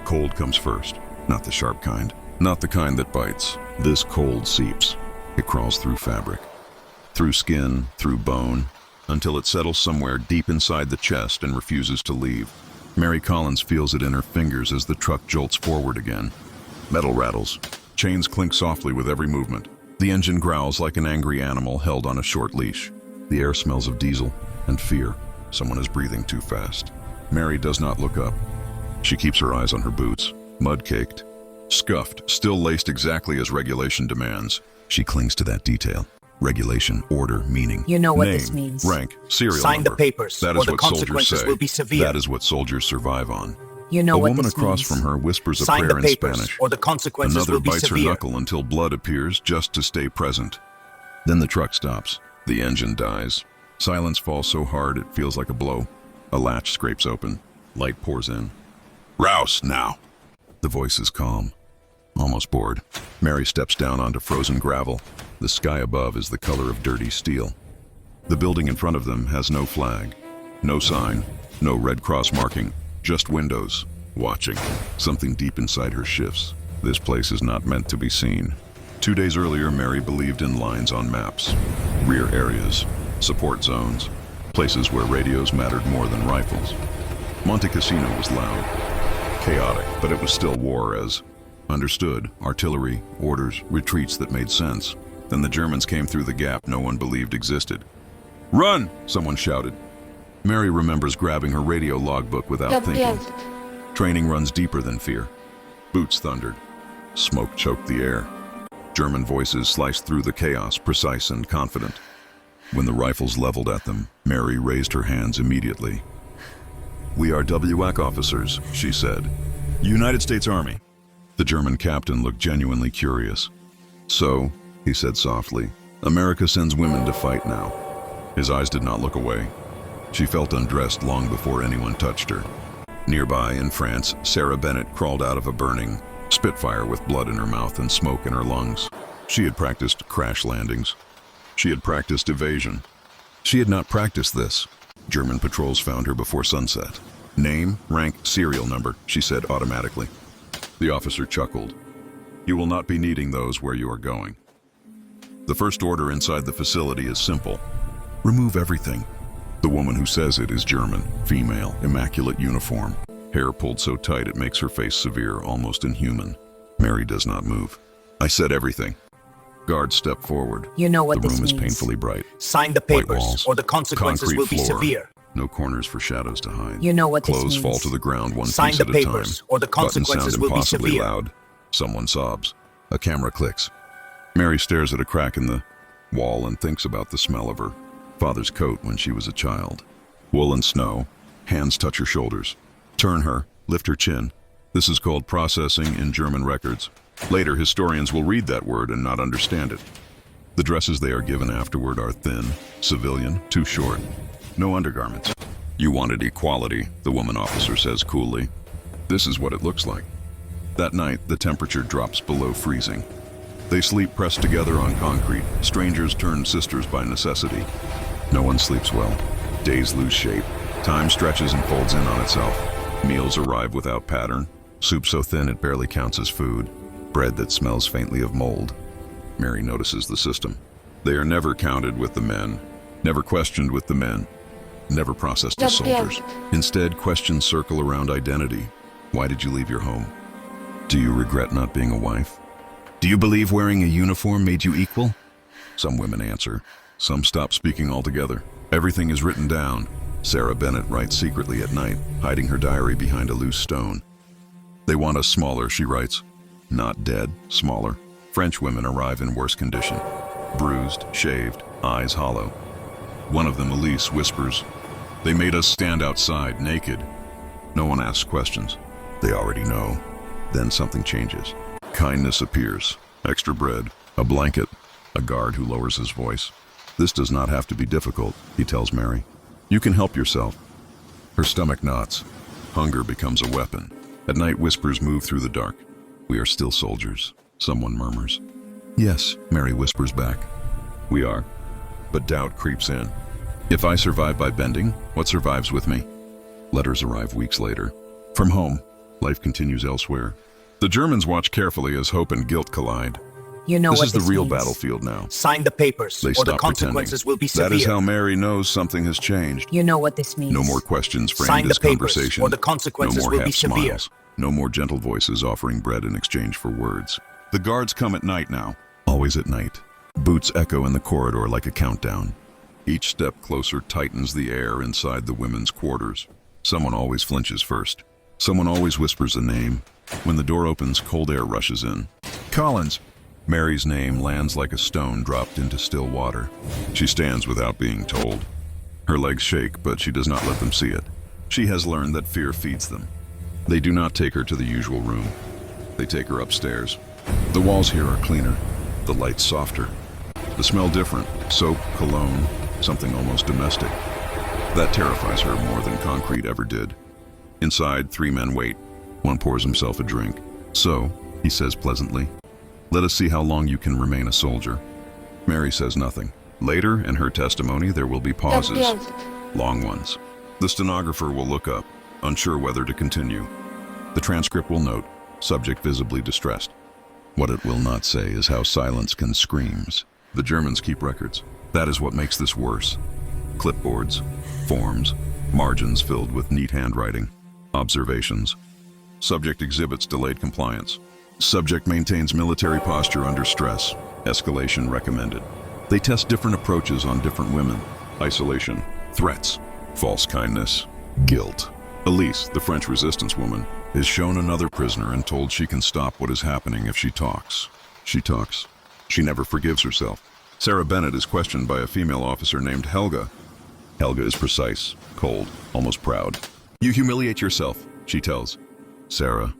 cold comes first. Not the sharp kind. Not the kind that bites. This cold seeps. It crawls through fabric, through skin, through bone, until it settles somewhere deep inside the chest and refuses to leave. Mary Collins feels it in her fingers as the truck jolts forward again. Metal rattles. Chains clink softly with every movement. The engine growls like an angry animal held on a short leash. The air smells of diesel and fear. Someone is breathing too fast. Mary does not look up. She keeps her eyes on her boots, mud-caked, scuffed, still laced exactly as regulation demands. She clings to that detail. Regulation, order, meaning. You know what name, this means. Rank, serial Sign number. the papers, That or is the what soldiers consequences say. will be severe. That is what soldiers survive on. You know A what woman this across means. from her whispers a Sign prayer the in papers, Spanish. or the consequences Another will be bites her severe. knuckle until blood appears just to stay present. Then the truck stops. The engine dies. Silence falls so hard it feels like a blow. A latch scrapes open. Light pours in. Rouse, now! The voice is calm, almost bored. Mary steps down onto frozen gravel. The sky above is the color of dirty steel. The building in front of them has no flag, no sign, no Red Cross marking, just windows, watching. Something deep inside her shifts. This place is not meant to be seen. 2 days earlier, Mary believed in lines on maps. Rear areas, support zones, places where radios mattered more than rifles. Monte Cassino was loud, chaotic, but it was still war as understood, artillery, orders, retreats that made sense. Then the Germans came through the gap no one believed existed. Run! Someone shouted. Mary remembers grabbing her radio logbook without thinking. Training runs deeper than fear. Boots thundered. Smoke choked the air. German voices sliced through the chaos, precise and confident. When the rifles leveled at them, Mary raised her hands immediately. "We are WAC officers," she said. "United States Army." The German captain looked genuinely curious. "So," he said softly, "America sends women to fight now." His eyes did not look away. She felt undressed long before anyone touched her. Nearby, in France, Sarah Bennett crawled out of a burning Spitfire with blood in her mouth and smoke in her lungs. She had practiced crash landings. She had practiced evasion. She had not practiced this. German patrols found her before sunset. "Name, rank, serial number," she said automatically. The officer chuckled. "You will not be needing those where you are going." The first order inside the facility is simple. Remove everything. The woman who says it is German, female, immaculate uniform. Hair pulled so tight it makes her face severe, almost inhuman. Mary does not move. "I said everything." Guards step forward. You know what The this room is means. painfully bright. Sign the White papers, walls, or the consequences concrete will be floor. severe. No corners for shadows to hide. You know what this Clothes means. fall to the ground one Sign piece the at a time. papers, or the Buttons consequences sound will be impossibly severe. loud. Someone sobs. A camera clicks. Mary stares at a crack in the wall and thinks about the smell of her father's coat when she was a child. Wool and snow. Hands touch her shoulders. Turn her, lift her chin. This is called processing in German records. Later, historians will read that word and not understand it. The dresses they are given afterward are thin, civilian, too short. No undergarments. "You wanted equality," the woman officer says coolly. "This is what it looks like." That night, the temperature drops below freezing. They sleep pressed together on concrete, strangers turned sisters by necessity. No one sleeps well. Days lose shape. Time stretches and folds in on itself. Meals arrive without pattern. Soup so thin it barely counts as food. Bread that smells faintly of mold. Mary notices the system. They are never counted with the men, never questioned with the men, never processed as soldiers. Instead, questions circle around identity. Why did you leave your home? Do you regret not being a wife? Do you believe wearing a uniform made you equal? Some women answer. Some stop speaking altogether. Everything is written down. Sarah Bennett writes secretly at night, hiding her diary behind a loose stone. "They want us smaller," she writes. Not dead, smaller. French women arrive in worse condition. Bruised, shaved, eyes hollow. One of them, Elise, whispers, "They made us stand outside, naked." No one asks questions. They already know. Then something changes. Kindness appears. Extra bread, a blanket, a guard who lowers his voice. "This does not have to be difficult," he tells Mary. "You can help yourself." Her stomach knots. Hunger becomes a weapon. At night, whispers move through the dark. "We are still soldiers," someone murmurs. "Yes," Mary whispers back. "We are." But doubt creeps in. If I survive by bending, what survives with me? Letters arrive weeks later. From home. Life continues elsewhere. The Germans watch carefully as hope and guilt collide. You know This what is the this real means. battlefield now. Sign the papers, They or the stop consequences pretending. will be severe. That is how Mary knows something has changed. You know what this means. No more questions Sign framed the as papers, conversation. or the consequences no more will half be severe. smiles. No more gentle voices offering bread in exchange for words. The guards come at night now. Always at night. Boots echo in the corridor like a countdown. Each step closer tightens the air inside the women's quarters. Someone always flinches first. Someone always whispers a name. When the door opens, cold air rushes in. Collins! Mary's name lands like a stone dropped into still water. She stands without being told. Her legs shake, but she does not let them see it. She has learned that fear feeds them. They do not take her to the usual room. They take her upstairs. The walls here are cleaner, the lights softer. The smell different, soap, cologne, something almost domestic. That terrifies her more than concrete ever did. Inside, 3 men wait. One pours himself a drink. So, he says pleasantly, "Let us see how long you can remain a soldier." Mary says nothing. Later, in her testimony, there will be pauses, long ones. The stenographer will look up, unsure whether to continue. The transcript will note, subject visibly distressed. What it will not say is how silence can screams. The Germans keep records. That is what makes this worse. Clipboards, forms, margins filled with neat handwriting, observations. Subject exhibits delayed compliance. Subject maintains military posture under stress. Escalation recommended. They test different approaches on different women. Isolation, threats, false kindness, guilt. Elise, the French resistance woman, is shown another prisoner and told she can stop what is happening if she talks. She talks. She never forgives herself. Sarah Bennett is questioned by a female officer named Helga. Helga is precise, cold, almost proud. "You humiliate yourself," she tells Sarah.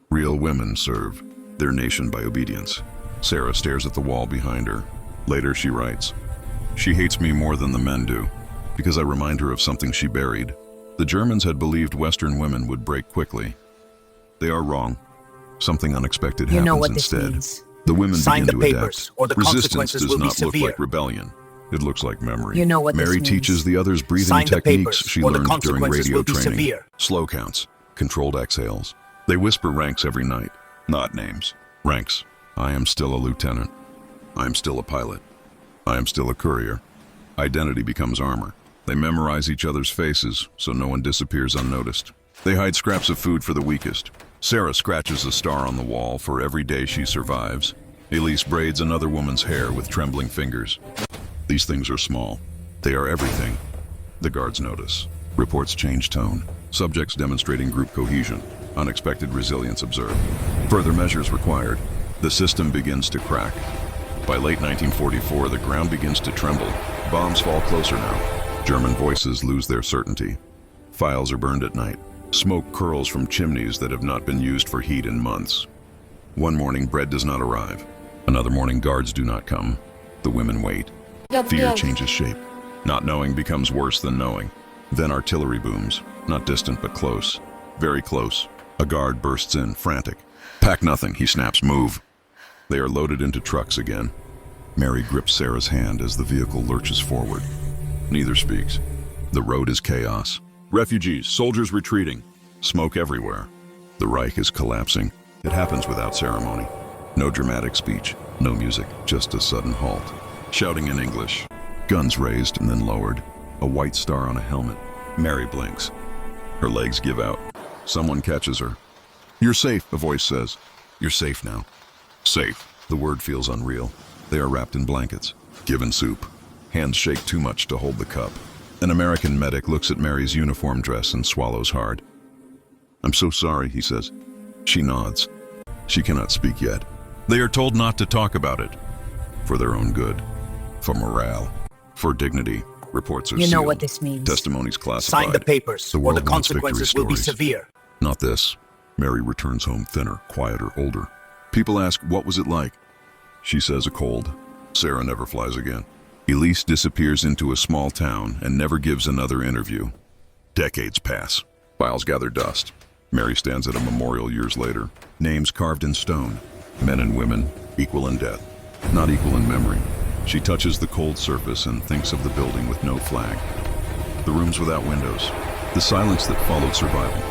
Real women serve their nation by obedience. Sarah stares at the wall behind her. Later she writes, "She hates me more than the men do, because I remind her of something she buried." The Germans had believed Western women would break quickly. They are wrong. Something unexpected You know happens what this instead. means. The women Sign begin the to papers, adapt. or the Resistance consequences does will be not look severe. like rebellion. It looks like memory. You know what this Mary means. teaches the others breathing Sign the techniques papers, she or the learned during consequences radio will be training. severe. Slow counts, controlled exhales. They whisper ranks every night, not names. Ranks. I am still a lieutenant. I am still a pilot. I am still a courier. Identity becomes armor. They memorize each other's faces so no one disappears unnoticed. They hide scraps of food for the weakest. Sarah scratches a star on the wall for every day she survives. Elise braids another woman's hair with trembling fingers. These things are small. They are everything. The guards notice. Reports change tone. Subjects demonstrating group cohesion. Unexpected resilience observed. Further measures required. The system begins to crack. By late 1944, the ground begins to tremble. Bombs fall closer now. German voices lose their certainty. Files are burned at night. Smoke curls from chimneys that have not been used for heat in months. One morning, bread does not arrive. Another morning, guards do not come. The women wait. Fear changes shape. Not knowing becomes worse than knowing. Then artillery booms. Not distant, but close. Very close. A guard bursts in, frantic. "Pack nothing," he snaps, "move." They are loaded into trucks again. Mary grips Sarah's hand as the vehicle lurches forward. Neither speaks. The road is chaos. Refugees, soldiers retreating. Smoke everywhere. The Reich is collapsing. It happens without ceremony. No dramatic speech, no music, just a sudden halt. Shouting in English. Guns raised and then lowered. A white star on a helmet. Mary blinks. Her legs give out. Someone catches her. "You're safe," a voice says. "You're safe now." Safe. The word feels unreal. They are wrapped in blankets. Given soup. Hands shake too much to hold the cup. An American medic looks at Mary's uniform dress and swallows hard. "I'm so sorry," he says. She nods. She cannot speak yet. They are told not to talk about it. For their own good. For morale. For dignity. Reports are You know sealed. what this means. Testimonies classified. Sign the papers, The or world the wants victory consequences will be stories. severe. Not this. Mary returns home thinner, quieter, older. People ask, "What was it like?" She says, "A cold." Sarah never flies again. Elise disappears into a small town and never gives another interview. Decades pass. Files gather dust. Mary stands at a memorial years later. Names carved in stone. Men and women, equal in death, not equal in memory. She touches the cold surface and thinks of the building with no flag. The rooms without windows. The silence that followed survival.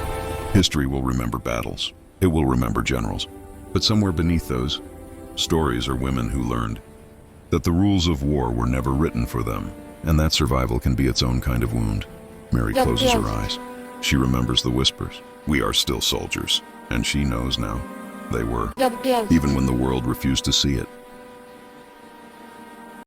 History will remember battles. It will remember generals. But somewhere beneath those stories are women who learned that the rules of war were never written for them, and that survival can be its own kind of wound. Mary closes her eyes. She remembers the whispers. We are still soldiers. And she knows now they were, even when the world refused to see it.